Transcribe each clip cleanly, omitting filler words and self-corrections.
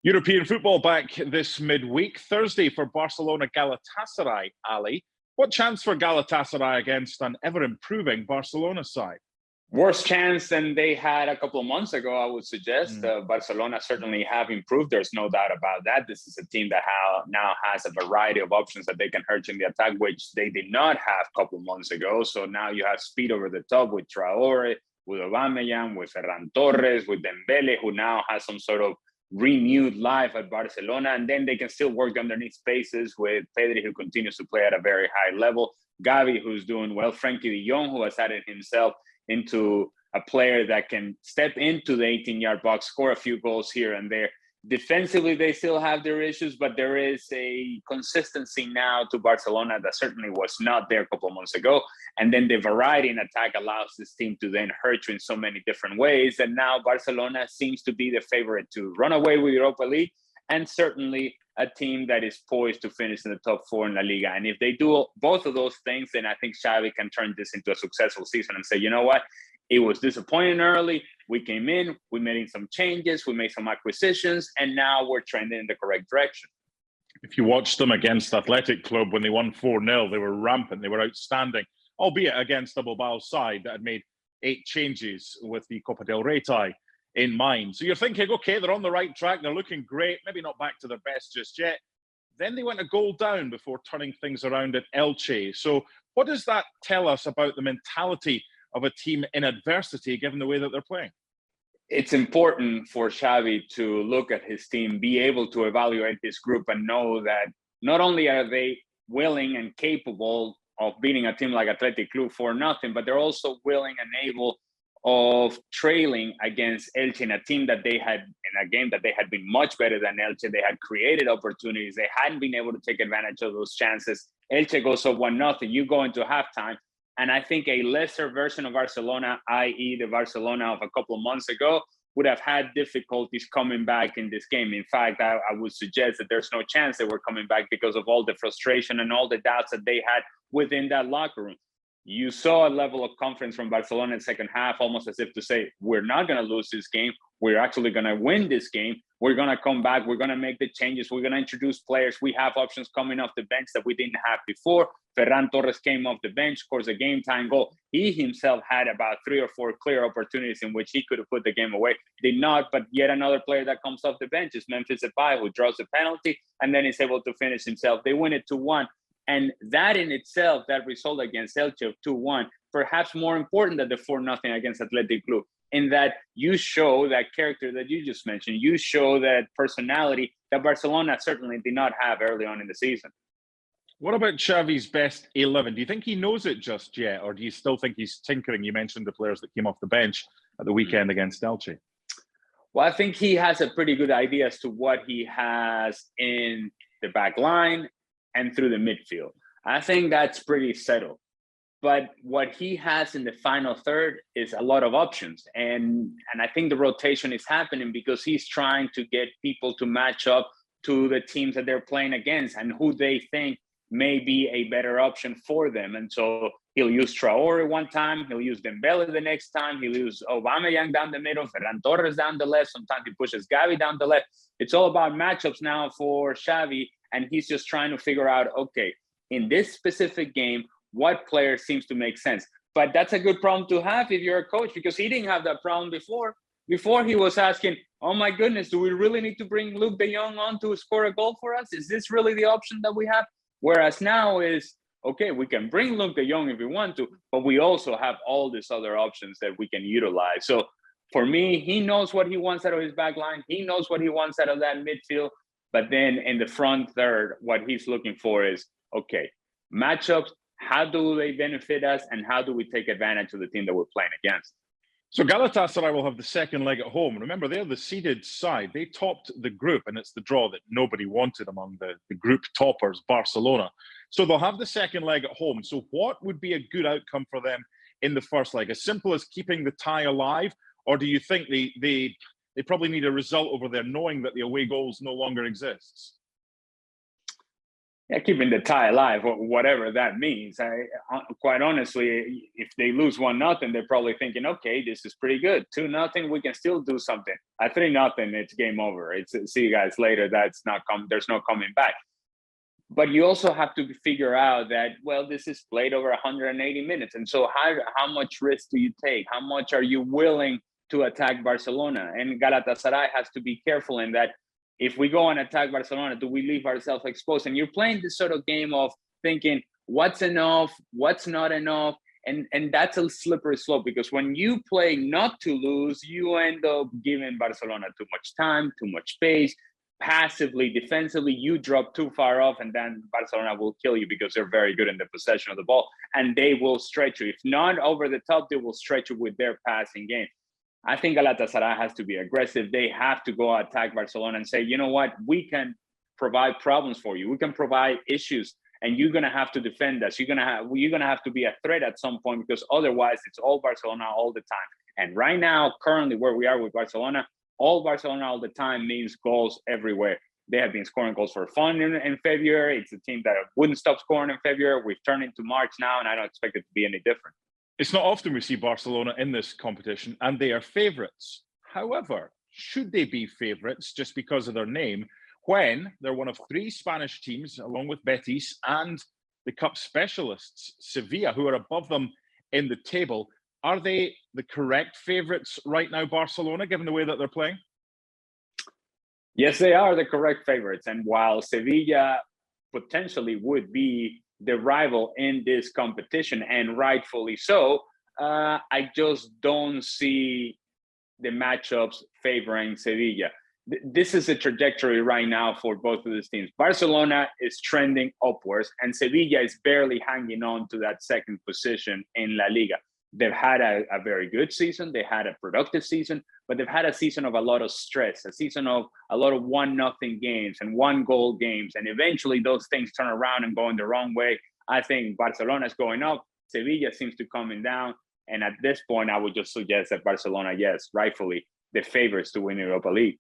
European football back this midweek. Thursday for Barcelona Galatasaray, Ali. What chance for Galatasaray against an ever-improving Barcelona side? Worse chance than they had a couple of months ago, I would suggest. Barcelona certainly have improved. There's no doubt about that. This is a team that now has a variety of options that they can hurt you in the attack, which they did not have a couple of months ago. So now you have speed over the top with Traore, with Aubameyang, with Ferran Torres, with Dembele, who now has some sort of renewed life at Barcelona. And then they can still work underneath spaces with Pedri, who continues to play at a very high level, Gavi, who's doing well, Frenkie de Jong, who has added himself into a player that can step into the 18-yard box, score a few goals here and there. Defensively, they still have their issues, but there is a consistency now to Barcelona that certainly was not there a couple of months ago. And then the variety in attack allows this team to then hurt you in so many different ways. And now Barcelona seems to be the favorite to run away with Europa League, and certainly a team that is poised to finish in the top four in LaLiga. And if they do both of those things, then I think Xavi can turn this into a successful season and say, you know what? It was disappointing early. We came in, we made some changes, we made some acquisitions, and now we're trending in the correct direction. If you watched them against Athletic Club when they won 4-0, they were rampant, they were outstanding, albeit against a Bilbao side that had made 8 changes with the Copa del Rey tie in mind. So you're thinking, okay, they're on the right track, they're looking great, maybe not back to their best just yet. Then they went a goal down before turning things around at Elche. So what does that tell us about the mentality of a team in adversity, given the way that they're playing? It's important for Xavi to look at his team, be able to evaluate this group and know that not only are they willing and capable of beating a team like Athletic Club for nothing, but they're also willing and able of trailing against Elche in a team that they had, in a game that they had been much better than Elche. They had created opportunities. They hadn't been able to take advantage of those chances. Elche goes up 1-0. You go into halftime. And I think a lesser version of Barcelona, i.e. the Barcelona of a couple of months ago, would have had difficulties coming back in this game. In fact, I would suggest that there's no chance they were coming back because of all the frustration and all the doubts that they had within that locker room. You saw a level of confidence from Barcelona in the second half, almost as if to say, we're not going to lose this game. We're actually going to win this game. We're going to come back. We're going to make the changes. We're going to introduce players. We have options coming off the bench that we didn't have before. Ferran Torres came off the bench, scores a game-time goal. He himself had about 3 or 4 clear opportunities in which he could have put the game away. Did not, but yet another player that comes off the bench is Memphis Depay, who draws a penalty, and then is able to finish himself. They win it 2-1. And that in itself, that result against Elche of 2-1, perhaps more important than the 4-0 against Athletic Club, in that you show that character that you just mentioned. You show that personality that Barcelona certainly did not have early on in the season. What about Xavi's best 11? Do you think he knows it just yet, or do you still think he's tinkering? You mentioned the players that came off the bench at the weekend against Elche. Well, I think he has a pretty good idea as to what he has in the back line and through the midfield. I think that's pretty settled. But what he has in the final third is a lot of options. And I think the rotation is happening because he's trying to get people to match up to the teams that they're playing against and who they think may be a better option for them. And so he'll use Traore one time, he'll use Dembele the next time, he'll use Aubameyang down the middle, Ferran Torres down the left, sometimes he pushes Gavi down the left. It's all about matchups now for Xavi, and he's just trying to figure out, okay, in this specific game, what player seems to make sense? But that's a good problem to have if you're a coach, because he didn't have that problem before. Before he was asking, oh my goodness, do we really need to bring Luke de Jong on to score a goal for us? Is this really the option that we have? Whereas now is, okay, we can bring Luke de Jong if we want to, but we also have all these other options that we can utilize. So for me, he knows what he wants out of his back line. He knows what he wants out of that midfield. But then in the front third, what he's looking for is, okay, matchups, how do they benefit us, and how do we take advantage of the team that we're playing against? So Galatasaray will have the second leg at home. Remember, they're the seeded side. They topped the group, and it's the draw that nobody wanted among the group toppers, Barcelona. So they'll have the second leg at home. So what would be a good outcome for them in the first leg? As simple as keeping the tie alive, or do you think they probably need a result over there, knowing that the away goals no longer exists? keeping the tie alive, whatever that means. Quite honestly, if they lose 1-0, they're probably thinking, okay, this is pretty good. 2-0, we can still do something. At 3-0, it's game over. It's see you guys later. There's no coming back. But you also have to figure out that, well, this is played over 180 minutes. And so how much risk do you take? How much are you willing to attack Barcelona? And Galatasaray has to be careful in that. If we go and attack Barcelona, do we leave ourselves exposed? And you're playing this sort of game of thinking, what's enough, what's not enough? And that's a slippery slope, because when you play not to lose, you end up giving Barcelona too much time, too much space. Passively, defensively, you drop too far off, and then Barcelona will kill you because they're very good in the possession of the ball, and they will stretch you. If not over the top, they will stretch you with their passing game. I think Galatasaray has to be aggressive. They have to go attack Barcelona and say, you know what, we can provide problems for you. We can provide issues, and you're going to have to defend us. You're going to have to be a threat at some point, because otherwise it's all Barcelona all the time. And right now, currently where we are with Barcelona, all Barcelona all the time means goals everywhere. They have been scoring goals for fun in February. It's a team that wouldn't stop scoring in February. We've turned into March now, and I don't expect it to be any different. It's not often we see Barcelona in this competition, and they are favourites. However, should they be favourites just because of their name, when they're one of 3 Spanish teams, along with Betis and the Cup specialists, Sevilla, who are above them in the table? Are they the correct favourites right now, Barcelona, given the way that they're playing? Yes, they are the correct favourites. And while Sevilla potentially would be the rival in this competition, and rightfully so, I just don't see the matchups favoring Sevilla. This is a trajectory right now for both of these teams. Barcelona is trending upwards, and Sevilla is barely hanging on to that second position in La Liga. They've had a very good season. They had a productive season, but they've had a season of a lot of stress, a season of a lot of 1-0 games and 1-goal games. And eventually those things turn around and go in the wrong way. I think Barcelona is going up. Sevilla seems to coming down. And at this point, I would just suggest that Barcelona, yes, rightfully, the favorites to win the Europa League.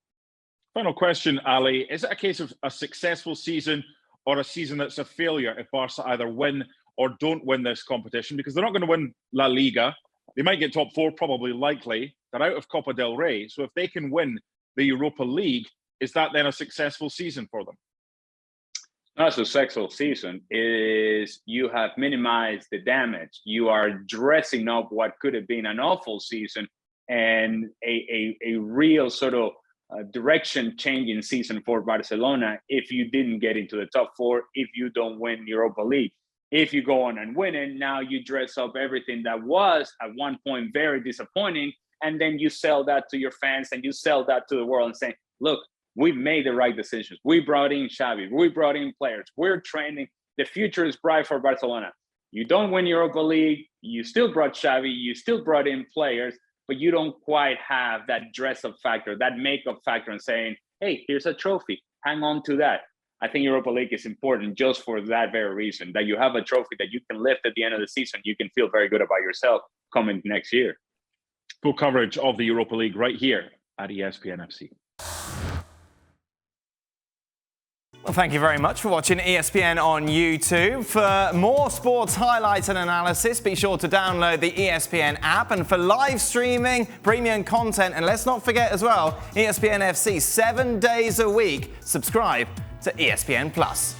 Final question, Ali. Is it a case of a successful season or a season that's a failure if Barca either win or don't win this competition? Because they're not going to win La Liga. They might get top 4, probably likely. They're out of Copa del Rey. So if they can win the Europa League, is that then a successful season for them? Not a successful season. Is you have minimized the damage. You are dressing up what could have been an awful season and a real sort of direction-changing season for Barcelona if you didn't get into the top 4, if you don't win Europa League. If you go on and win it, now you dress up everything that was at one point very disappointing, and then you sell that to your fans and you sell that to the world and say, look, we've made the right decisions. We brought in Xavi. We brought in players. We're training. The future is bright for Barcelona. You don't win Europa League. You still brought Xavi. You still brought in players, but you don't quite have that dress-up factor, that makeup factor, and saying, hey, here's a trophy. Hang on to that. I think Europa League is important just for that very reason, that you have a trophy that you can lift at the end of the season. You can feel very good about yourself coming next year. Full coverage of the Europa League right here at ESPN FC. Well, thank you very much for watching ESPN on YouTube. For more sports highlights and analysis, be sure to download the ESPN app. And for live streaming, premium content, and let's not forget as well, ESPN FC 7 days a week. Subscribe to ESPN Plus.